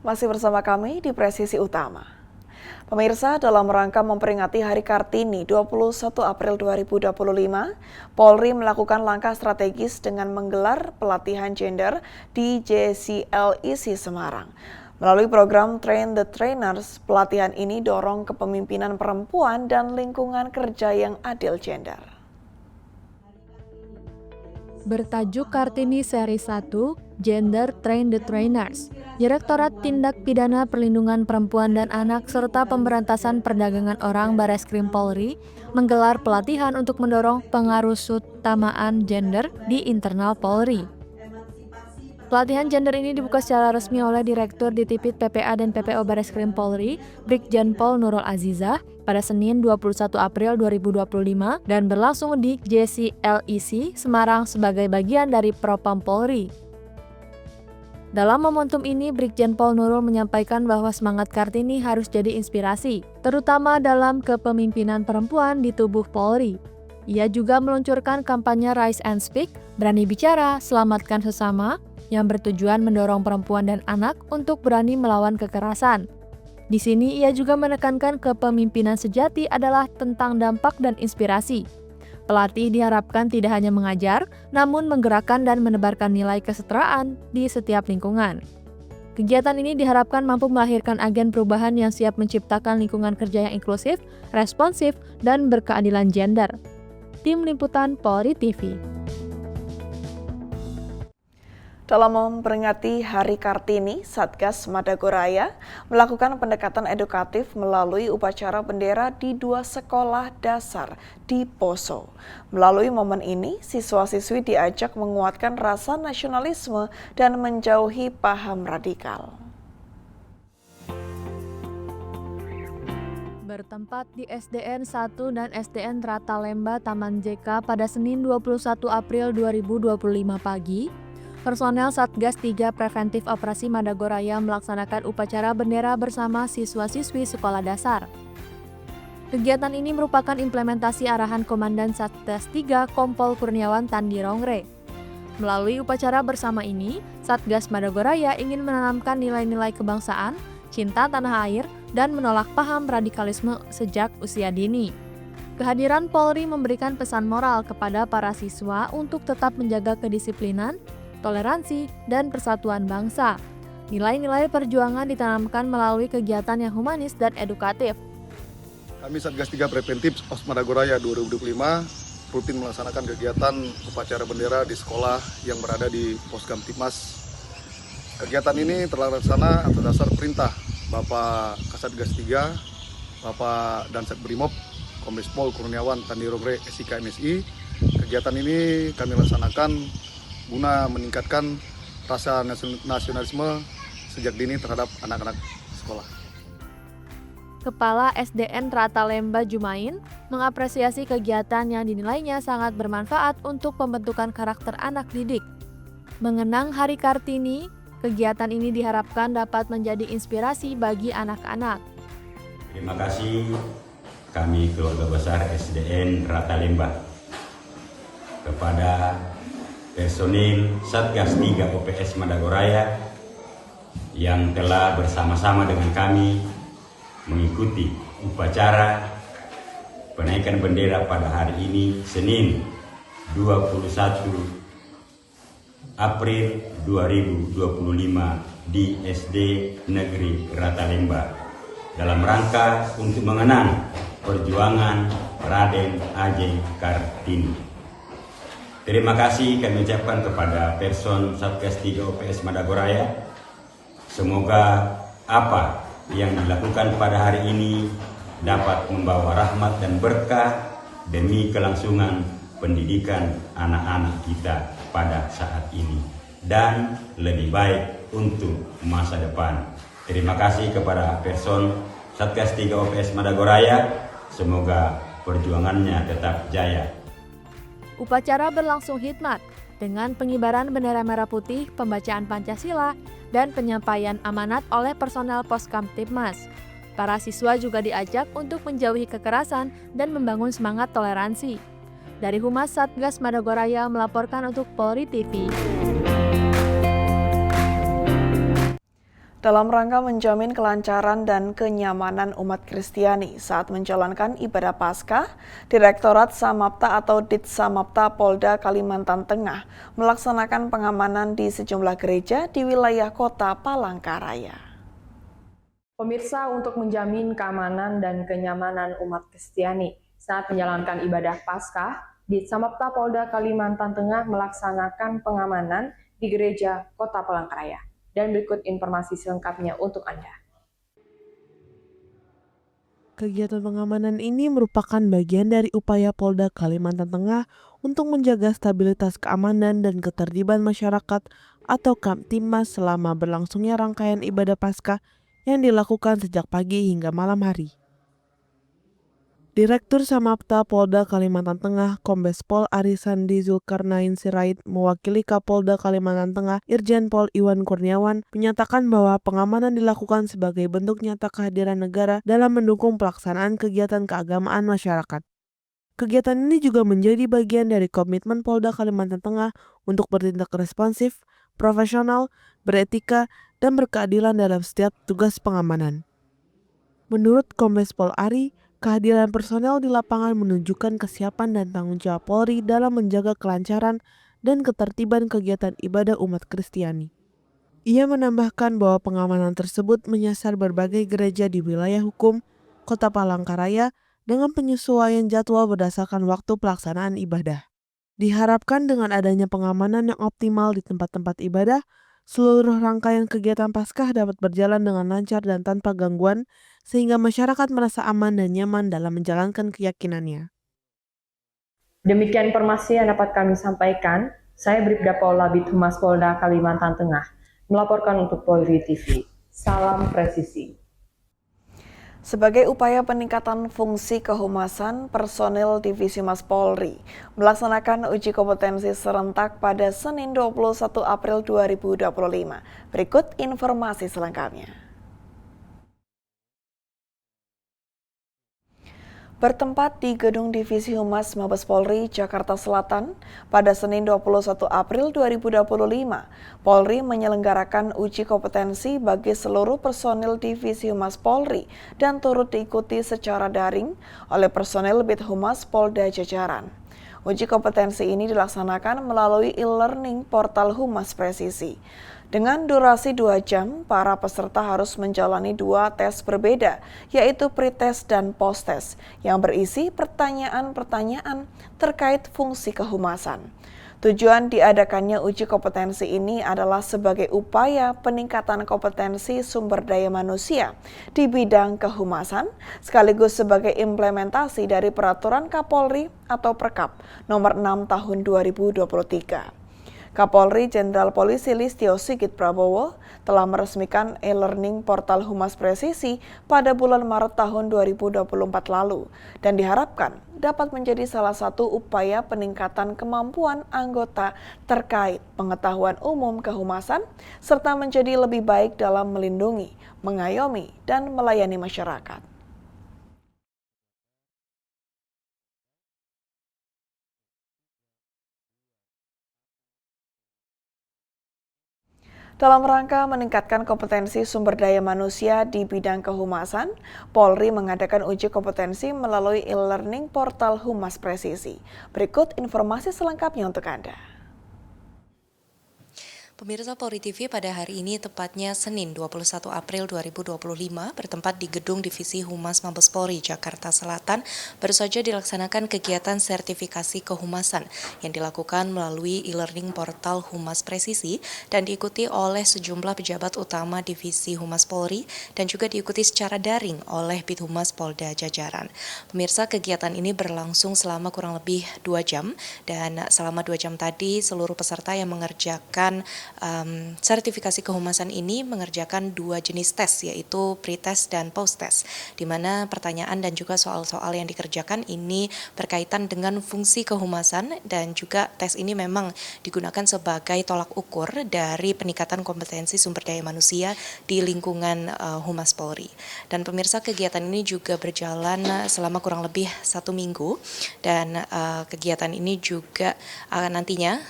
Masih bersama kami di Presisi Utama. Pemirsa, dalam rangka memperingati Hari Kartini 21 April 2025, Polri melakukan langkah strategis dengan menggelar pelatihan gender di JCLEC Semarang. Melalui program Train the Trainers, pelatihan ini dorong kepemimpinan perempuan dan lingkungan kerja yang adil gender. Bertajuk Kartini Seri 1, Gender Train the Trainers, Direktorat Tindak Pidana Perlindungan Perempuan dan Anak serta Pemberantasan Perdagangan Orang Bareskrim Polri menggelar pelatihan untuk mendorong pengarusutamaan gender di internal Polri. Pelatihan gender ini dibuka secara resmi oleh Direktur Ditipid PPA dan PPO Bareskrim Polri, Brigjen Pol Nurul Azizah, pada Senin 21 April 2025 dan berlangsung di JCLEC Semarang sebagai bagian dari Propam Polri. Dalam momentum ini, Brigjen Pol Nurul menyampaikan bahwa semangat Kartini harus jadi inspirasi, terutama dalam kepemimpinan perempuan di tubuh Polri. Ia juga meluncurkan kampanye Rise and Speak, berani bicara, selamatkan sesama, yang bertujuan mendorong perempuan dan anak untuk berani melawan kekerasan. Di sini ia juga menekankan kepemimpinan sejati adalah tentang dampak dan inspirasi. Pelatih diharapkan tidak hanya mengajar, namun menggerakkan dan menebarkan nilai kesetaraan di setiap lingkungan. Kegiatan ini diharapkan mampu melahirkan agen perubahan yang siap menciptakan lingkungan kerja yang inklusif, responsif, dan berkeadilan gender. Tim Liputan Polri TV. Dalam memperingati Hari Kartini, Satgas Madagoraya melakukan pendekatan edukatif melalui upacara bendera di 2 sekolah dasar di Poso. Melalui momen ini, siswa-siswi diajak menguatkan rasa nasionalisme dan menjauhi paham radikal. Bertempat di SDN 1 dan SDN Ratalemba Taman JK pada Senin 21 April 2025 pagi, personel Satgas 3 Preventif Operasi Madagoraya melaksanakan upacara bendera bersama siswa-siswi sekolah dasar. Kegiatan ini merupakan implementasi arahan Komandan Satgas 3 Kompol Kurniawan Tandirongre. Melalui upacara bersama ini, Satgas Madagoraya ingin menanamkan nilai-nilai kebangsaan, cinta tanah air, dan menolak paham radikalisme sejak usia dini. Kehadiran Polri memberikan pesan moral kepada para siswa untuk tetap menjaga kedisiplinan, toleransi, dan persatuan bangsa. Nilai-nilai perjuangan ditanamkan melalui kegiatan yang humanis dan edukatif. Kami Satgas 3 Preventif Pos Madagoraya 2025 rutin melaksanakan kegiatan upacara bendera di sekolah yang berada di Poskam Tipmas. Kegiatan ini terlaksana atas dasar perintah Bapak Kasatgas 3, Bapak Dansat Brimob, Kombes Pol Kurniawan Tandirongre SIK MSI. Kegiatan ini kami laksanakan guna meningkatkan rasa nasionalisme sejak dini terhadap anak-anak sekolah. Kepala SDN Ratalemba Jumain mengapresiasi kegiatan yang dinilainya sangat bermanfaat untuk pembentukan karakter anak didik. Mengenang Hari Kartini, kegiatan ini diharapkan dapat menjadi inspirasi bagi anak-anak. Terima kasih kami keluarga besar SDN Ratalemba kepada personil Satgas 3 OPS Madagoraya yang telah bersama-sama dengan kami mengikuti upacara penaikan bendera pada hari ini Senin 21 April 2025 di SD Negeri Ratalemba dalam rangka untuk mengenang perjuangan Raden Ajeng Kartini. Terima kasih kami ucapkan kepada person Satgas 3 OPS Madagoraya. Semoga apa yang dilakukan pada hari ini dapat membawa rahmat dan berkah demi kelangsungan pendidikan anak-anak kita pada saat ini dan lebih baik untuk masa depan. Terima kasih kepada person Satgas 3 OPS Madagoraya. Semoga perjuangannya tetap jaya. Upacara berlangsung hikmat dengan pengibaran bendera merah putih, pembacaan Pancasila, dan penyampaian amanat oleh personel Poskam Tipmas. Para siswa juga diajak untuk menjauhi kekerasan dan membangun semangat toleransi. Dari Humas Satgas Madagoraya melaporkan untuk Polri TV. Dalam rangka menjamin kelancaran dan kenyamanan umat Kristiani saat menjalankan ibadah Paskah, Direktorat Samapta atau Ditsamapta Polda Kalimantan Tengah melaksanakan pengamanan di sejumlah gereja di wilayah kota Palangkaraya. Pemirsa, untuk menjamin keamanan dan kenyamanan umat Kristiani saat menjalankan ibadah Paskah, Ditsamapta Polda Kalimantan Tengah melaksanakan pengamanan di gereja kota Palangkaraya. Dan berikut informasi selengkapnya untuk Anda. Kegiatan pengamanan ini merupakan bagian dari upaya Polda Kalimantan Tengah untuk menjaga stabilitas keamanan dan ketertiban masyarakat atau Kamtibmas selama berlangsungnya rangkaian ibadah Paskah yang dilakukan sejak pagi hingga malam hari. Direktur Samapta Polda Kalimantan Tengah, Kombes Pol Arisandi Zulkarnain Sirait, mewakili Kapolda Kalimantan Tengah, Irjen Pol Iwan Kurniawan, menyatakan bahwa pengamanan dilakukan sebagai bentuk nyata kehadiran negara dalam mendukung pelaksanaan kegiatan keagamaan masyarakat. Kegiatan ini juga menjadi bagian dari komitmen Polda Kalimantan Tengah untuk bertindak responsif, profesional, beretika, dan berkeadilan dalam setiap tugas pengamanan. Menurut Kombes Pol Ari, kehadiran personel di lapangan menunjukkan kesiapan dan tanggung jawab Polri dalam menjaga kelancaran dan ketertiban kegiatan ibadah umat Kristiani. Ia menambahkan bahwa pengamanan tersebut menyasar berbagai gereja di wilayah hukum Kota Palangkaraya dengan penyesuaian jadwal berdasarkan waktu pelaksanaan ibadah. Diharapkan dengan adanya pengamanan yang optimal di tempat-tempat ibadah, seluruh rangkaian kegiatan Paskah dapat berjalan dengan lancar dan tanpa gangguan, sehingga masyarakat merasa aman dan nyaman dalam menjalankan keyakinannya. Demikian informasi yang dapat kami sampaikan. Saya Bribda Pol Labid Humas Polda Kalimantan Tengah, melaporkan untuk Polri TV. Salam presisi. Sebagai upaya peningkatan fungsi kehumasan, personil Divisi Humas Polri melaksanakan uji kompetensi serentak pada Senin 21 April 2025. Berikut informasi selengkapnya. Bertempat di Gedung Divisi Humas Mabes Polri, Jakarta Selatan, pada Senin 21 April 2025, Polri menyelenggarakan uji kompetensi bagi seluruh personil Divisi Humas Polri dan turut diikuti secara daring oleh personil Bid Humas Polda jajaran. Uji kompetensi ini dilaksanakan melalui e-learning portal Humas Presisi. Dengan durasi 2 jam, para peserta harus menjalani 2 tes berbeda, yaitu pre-test dan post-test, yang berisi pertanyaan-pertanyaan terkait fungsi kehumasan. Tujuan diadakannya uji kompetensi ini adalah sebagai upaya peningkatan kompetensi sumber daya manusia di bidang kehumasan, sekaligus sebagai implementasi dari Peraturan Kapolri atau Perkap Nomor 6 Tahun 2023. Kapolri Jenderal Polisi Listio Sigit Prabowo telah meresmikan e-learning portal Humas Presisi pada bulan Maret tahun 2024 lalu dan diharapkan dapat menjadi salah satu upaya peningkatan kemampuan anggota terkait pengetahuan umum kehumasan serta menjadi lebih baik dalam melindungi, mengayomi, dan melayani masyarakat. Dalam rangka meningkatkan kompetensi sumber daya manusia di bidang kehumasan, Polri mengadakan uji kompetensi melalui e-learning portal Humas Presisi. Berikut informasi selengkapnya untuk Anda. Pemirsa Polri TV, pada hari ini tepatnya Senin 21 April 2025 bertempat di Gedung Divisi Humas Mabes Polri Jakarta Selatan baru saja dilaksanakan kegiatan sertifikasi kehumasan yang dilakukan melalui e-learning portal Humas Presisi dan diikuti oleh sejumlah pejabat utama Divisi Humas Polri dan juga diikuti secara daring oleh Bid Humas Polda jajaran. Pemirsa, kegiatan ini berlangsung selama kurang lebih 2 jam dan selama 2 jam tadi seluruh peserta yang mengerjakan sertifikasi kehumasan ini mengerjakan 2 jenis tes, yaitu pre-test dan post-test, di mana pertanyaan dan juga soal-soal yang dikerjakan ini berkaitan dengan fungsi kehumasan dan juga tes ini memang digunakan sebagai tolak ukur dari peningkatan kompetensi sumber daya manusia di lingkungan Humas Polri. Dan pemirsa, kegiatan ini juga berjalan selama kurang lebih 1 minggu dan kegiatan ini juga nantinya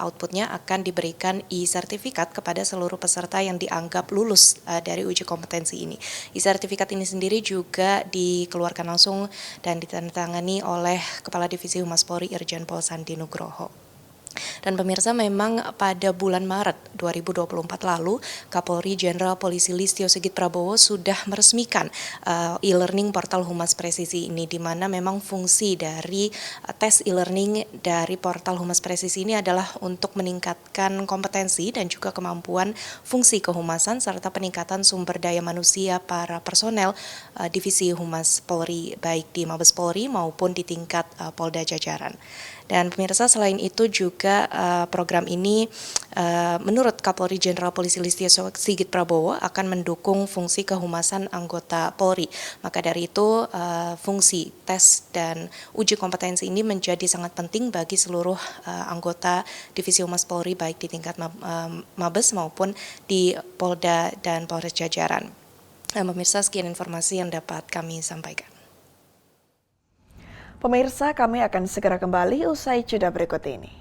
outputnya akan diberikan memberikan e-sertifikat kepada seluruh peserta yang dianggap lulus dari uji kompetensi ini. E-sertifikat ini sendiri juga dikeluarkan langsung dan ditandatangani oleh Kepala Divisi Humas Polri Irjen Pol Sandi Nugroho. Dan pemirsa, memang pada bulan Maret 2024 lalu, Kapolri Jenderal Polisi Listio Sigit Prabowo sudah meresmikan e-learning portal Humas Presisi ini, di mana memang fungsi dari tes e-learning dari portal Humas Presisi ini adalah untuk meningkatkan kompetensi dan juga kemampuan fungsi kehumasan serta peningkatan sumber daya manusia para personel Divisi Humas Polri, baik di Mabes Polri maupun di tingkat Polda jajaran. Dan pemirsa, selain itu juga program ini menurut Kapolri Jenderal Polisi Listio Sigit Prabowo akan mendukung fungsi kehumasan anggota Polri. Maka dari itu fungsi tes dan uji kompetensi ini menjadi sangat penting bagi seluruh anggota Divisi Humas Polri baik di tingkat Mabes maupun di Polda dan Polres jajaran. Pemirsa, sekian informasi yang dapat kami sampaikan. Pemirsa, kami akan segera kembali usai jeda berikut ini.